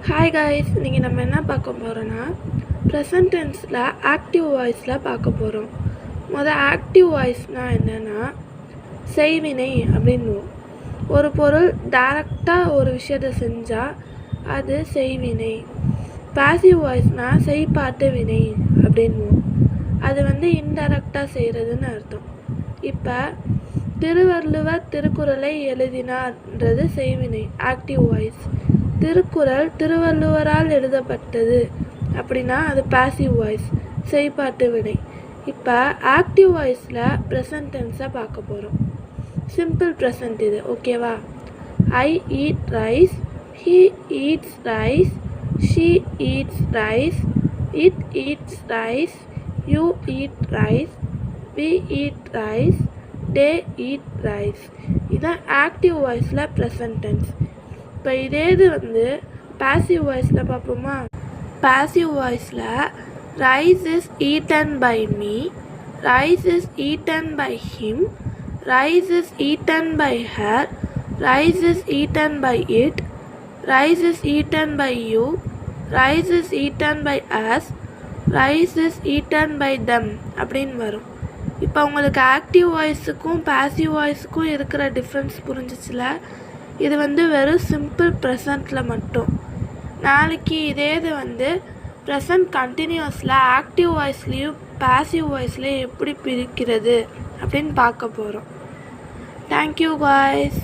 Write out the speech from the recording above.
Hi guys, இன்றைக்கி நம்ம என்ன பார்க்க போகிறோன்னா ப்ரெசன்ட் டென்ஸில் ஆக்டிவ் வாய்ஸில் பார்க்க போகிறோம். ஆக்டிவ் வாய்ஸ்னால் என்னென்னா செய்வினை அப்படின்னுவோம். ஒரு பொருள் டைரெக்டாக ஒரு விஷயத்தை செஞ்சால் அது செய்வினை. பாசிவ் வாய்ஸ்னால் செய்பாட்டு வினை அப்படின்னுவோம். அது இன்டைரக்டாக செய்கிறதுன்னு அர்த்தம். இப்போ திருவள்ளுவர் திருக்குறளை எழுதினார்ன்றது செய்வினை, ஆக்டிவ் வாய்ஸ். திருக்குறள் திருவள்ளுவரால் எழுதப்பட்டது அப்படின்னா அது பாசிவ் வாய்ஸ், செய்பாட்டு வினை. இப்போ ஆக்டிவ் வாய்ஸில் ப்ரெசன்ட் டென்ஸை பார்க்க போகிறோம். சிம்பிள் ப்ரெசன்ட் இது, ஓகேவா? I eat rice, he eats rice, she eats rice, it eats rice, you eat rice, we eat rice, they eat rice. இதுதான் ஆக்டிவ் வாய்ஸில் ப்ரெசன்ட் டென்ஸ். இப்போ இதே இது பாசிவ் வாய்ஸில் பார்ப்போமா? பாசிவ் வாய்ஸில் rice is eaten by me, rice is eaten by him, rice is eaten by her, rice is eaten by it, rice is eaten by you, rice is eaten by us, rice is eaten by them அப்படின்னு வரும். இப்போ உங்களுக்கு active வாய்ஸுக்கும் passive வாய்ஸுக்கும் இருக்கிற difference புரிஞ்சிச்சுல? இது வெறும் simple ப்ரெசண்ட்டில் மட்டும். நாளைக்கு இதே இது ப்ரெசண்ட் கண்டினியூஸில் ஆக்டிவ் வாய்ஸ்லேயும் பாசிவ் வாய்ஸ்லேயும் எப்படி பிரிக்கிறது அப்படின்னு பார்க்க போகிறோம். Thank you guys.